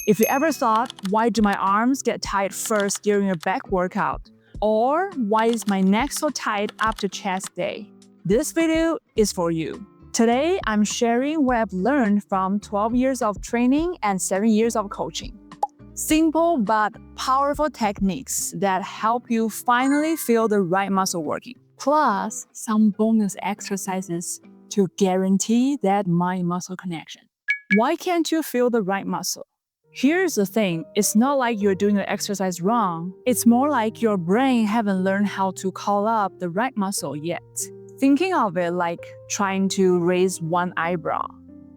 If you ever thought, why do my arms get tight first during a back workout? Or why is my neck so tight after chest day? This video is for you. Today, I'm sharing what I've learned from 12 years of training and 7 years of coaching. Simple but powerful techniques that help you finally feel the right muscle working. Plus, some bonus exercises to guarantee that mind-muscle connection. Why can't you feel the right muscle? Here's the thing, it's not like you're doing the exercise wrong. It's more like your brain haven't learned how to call up the right muscle yet. Thinking of it like trying to raise one eyebrow.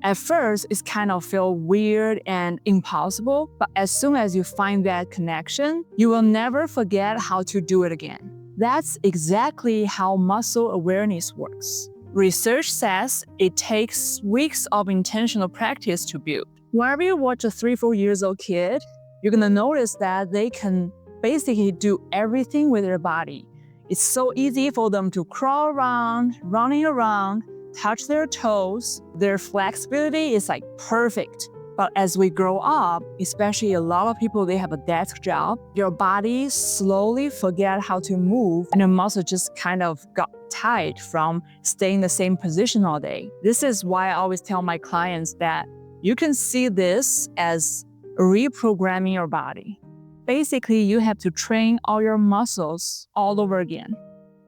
At first, it kind of feels weird and impossible, but as soon as you find that connection, you will never forget how to do it again. That's exactly how muscle awareness works. Research says it takes weeks of intentional practice to build. Whenever you watch a 3-4 years old kid, you're gonna notice that they can basically do everything with their body. It's so easy for them to crawl around, running around, touch their toes. Their flexibility is like perfect. But as we grow up, especially a lot of people, they have a desk job, your body slowly forget how to move and your muscle just kind of got tight from staying in the same position all day. This is why I always tell my clients that you can see this as reprogramming your body. Basically, you have to train all your muscles all over again.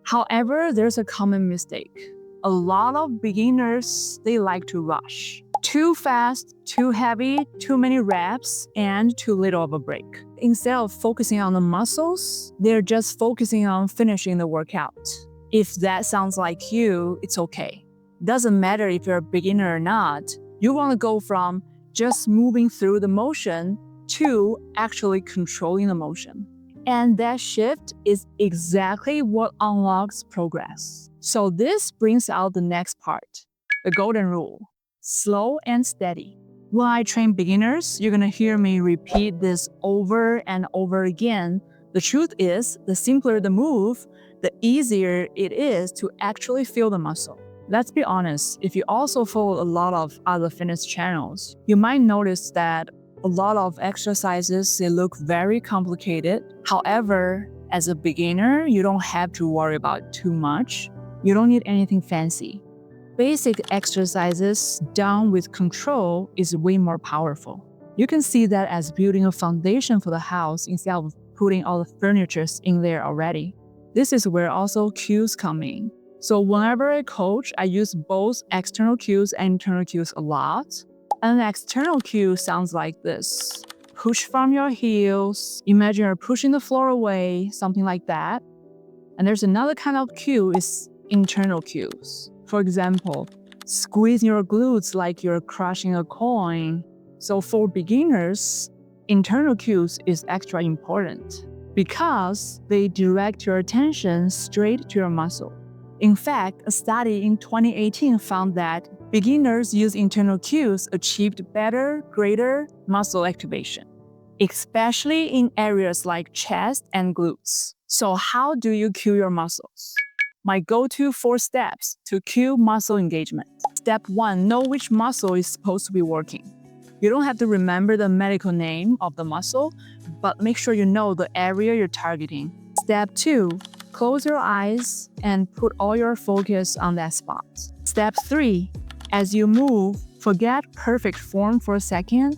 However, there's a common mistake. A lot of beginners, they like to rush. Too fast, too heavy, too many reps, and too little of a break. Instead of focusing on the muscles, they're just focusing on finishing the workout. If that sounds like you, it's okay. Doesn't matter if you're a beginner or not. You want to go from just moving through the motion to actually controlling the motion. And that shift is exactly what unlocks progress. So this brings out the next part, the golden rule, slow and steady. When I train beginners, you're gonna hear me repeat this over and over again. The truth is, the simpler the move, the easier it is to actually feel the muscle. Let's be honest, if you also follow a lot of other fitness channels, you might notice that a lot of exercises, they look very complicated. However, as a beginner, you don't have to worry about it too much. You don't need anything fancy. Basic exercises done with control is way more powerful. You can see that as building a foundation for the house instead of putting all the furniture in there already. This is where also cues come in. So whenever I coach, I use both external cues and internal cues a lot. An external cue sounds like this. Push from your heels. Imagine you're pushing the floor away, something like that. And there's another kind of cue is internal cues. For example, squeeze your glutes like you're crushing a coin. So for beginners, internal cues is extra important because they direct your attention straight to your muscle. In fact, a study in 2018 found that beginners use internal cues achieved better, greater muscle activation, especially in areas like chest and glutes. So how do you cue your muscles? My go-to 4 steps to cue muscle engagement. Step 1, know which muscle is supposed to be working. You don't have to remember the medical name of the muscle, but make sure you know the area you're targeting. Step 2, close your eyes and put all your focus on that spot. Step 3, as you move, forget perfect form for a second,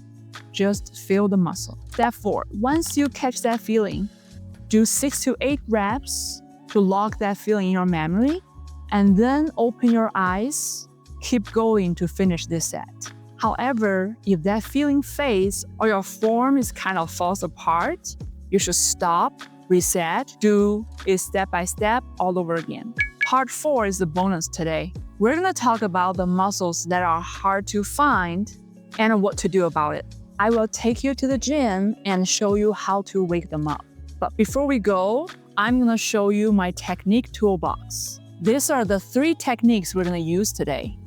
just feel the muscle. Step 4, once you catch that feeling, do 6 to 8 reps to lock that feeling in your memory, and then open your eyes, keep going to finish this set. However, if that feeling fades or your form is kind of falls apart, you should stop, reset, do it step by step all over again. Part 4 is the bonus today. We're gonna talk about the muscles that are hard to find and what to do about it. I will take you to the gym and show you how to wake them up. But before we go, I'm gonna show you my technique toolbox. These are the 3 techniques we're gonna use today.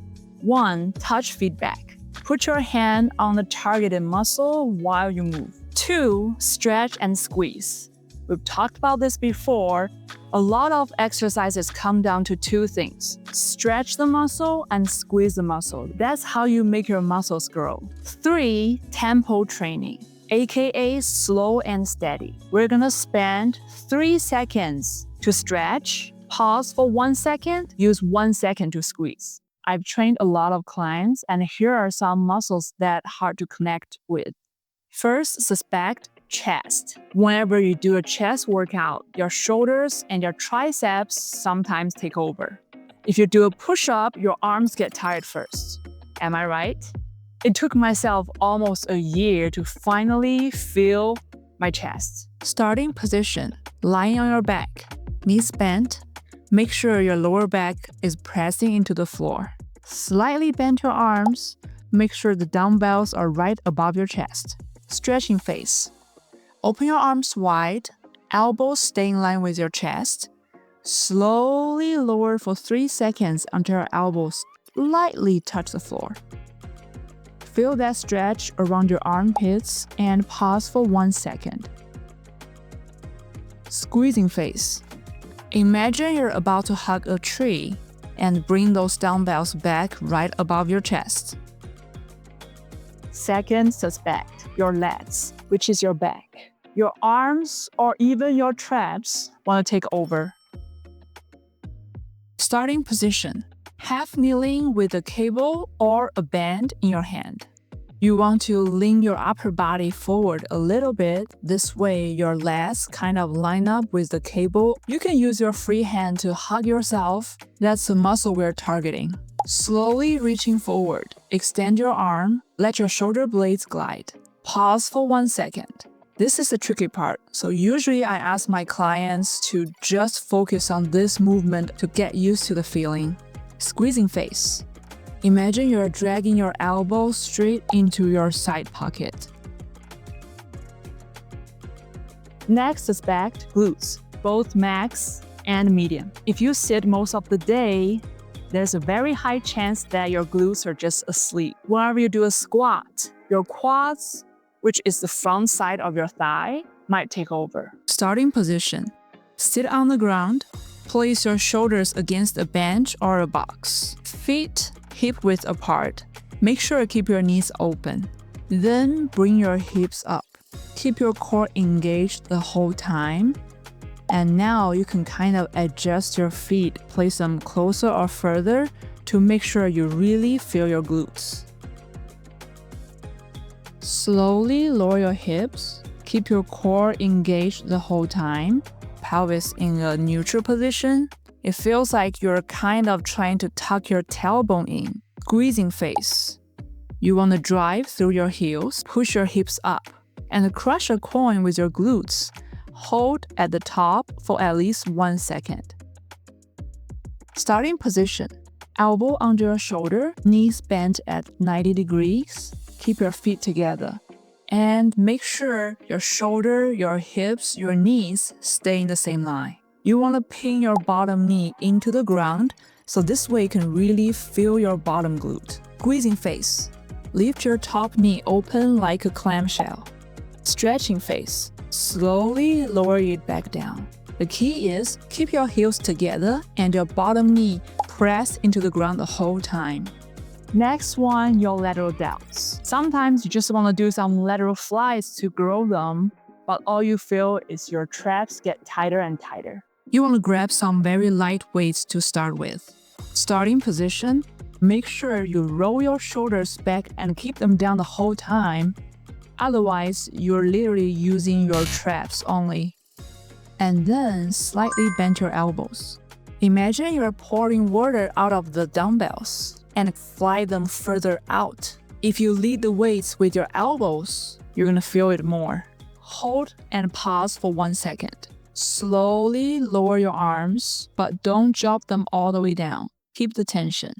1, touch feedback. Put your hand on the targeted muscle while you move. 2, stretch and squeeze. We've talked about this before. A lot of exercises come down to 2 things. Stretch the muscle and squeeze the muscle. That's how you make your muscles grow. 3, tempo training. aka slow and steady. We're gonna spend 3 seconds to stretch, pause for 1 second, use 1 second to squeeze. I've trained a lot of clients, and here are some muscles that are hard to connect with. First, suspect chest. Whenever you do a chest workout, your shoulders and your triceps sometimes take over. If you do a push-up, your arms get tired first. Am I right? It took myself almost a year to finally feel my chest. Starting position, lying on your back, knees bent. Make sure your lower back is pressing into the floor. Slightly bend your arms. Make sure the dumbbells are right above your chest. Stretching face. Open your arms wide. Elbows stay in line with your chest. Slowly lower for 3 seconds until your elbows lightly touch the floor. Feel that stretch around your armpits and pause for 1 second. Squeezing face. Imagine you're about to hug a tree and bring those dumbbells back right above your chest. Second, suspect your legs, which is your back. Your arms or even your traps want to take over. Starting position, half kneeling with a cable or a band in your hand. You want to lean your upper body forward a little bit. This way, your legs kind of line up with the cable. You can use your free hand to hug yourself. That's the muscle we're targeting. Slowly reaching forward. Extend your arm. Let your shoulder blades glide. Pause for 1 second. This is the tricky part, so usually I ask my clients to just focus on this movement to get used to the feeling. Squeezing face. Imagine you're dragging your elbow straight into your side pocket. Next, suspect glutes, both max and medium. If you sit most of the day, there's a very high chance that your glutes are just asleep. Whenever you do a squat, your quads, which is the front side of your thigh, might take over. Starting position. Sit on the ground. Place your shoulders against a bench or a box. Feet hip width apart. Make sure you keep your knees open. Then bring your hips up. Keep your core engaged the whole time. And now you can kind of adjust your feet, place them closer or further to make sure you really feel your glutes. Slowly lower your hips. Keep your core engaged the whole time. Pelvis in a neutral position. It feels like you're kind of trying to tuck your tailbone in. Squeezing face. You want to drive through your heels, push your hips up, and crush a coin with your glutes. Hold at the top for at least 1 second. Starting position. Elbow under your shoulder, knees bent at 90 degrees. Keep your feet together. And make sure your shoulder, your hips, your knees stay in the same line. You want to pin your bottom knee into the ground, so this way you can really feel your bottom glute. Squeezing face. Lift your top knee open like a clamshell. Stretching face. Slowly lower it back down. The key is keep your heels together and your bottom knee pressed into the ground the whole time. Next one, your lateral delts. Sometimes you just want to do some lateral flies to grow them, but all you feel is your traps get tighter and tighter. You want to grab some very light weights to start with. Starting position, make sure you roll your shoulders back and keep them down the whole time. Otherwise, you're literally using your traps only. And then slightly bend your elbows. Imagine you're pouring water out of the dumbbells and fly them further out. If you lead the weights with your elbows, you're gonna feel it more. Hold and pause for 1 second. Slowly lower your arms, but don't drop them all the way down. Keep the tension.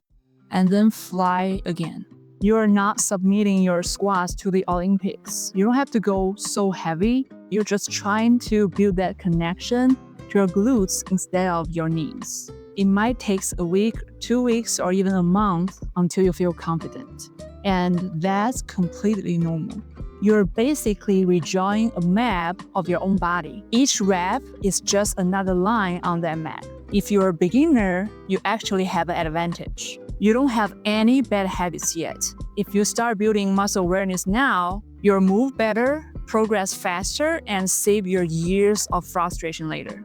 And then fly again. You're not submitting your squats to the Olympics. You don't have to go so heavy. You're just trying to build that connection to your glutes instead of your knees. It might take a week, 2 weeks, or even a month until you feel confident. And that's completely normal. You're basically redrawing a map of your own body. Each rep is just another line on that map. If you're a beginner, you actually have an advantage. You don't have any bad habits yet. If you start building muscle awareness now, you'll move better, progress faster and save your years of frustration later.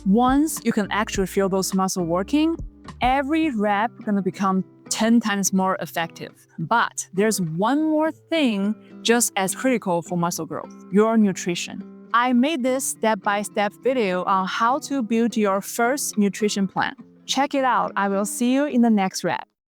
Once you can actually feel those muscles working, every rep is going to become 10 times more effective. But there's one more thing just as critical for muscle growth: your nutrition. I made this step-by-step video on how to build your first nutrition plan. Check it out. I will see you in the next rep.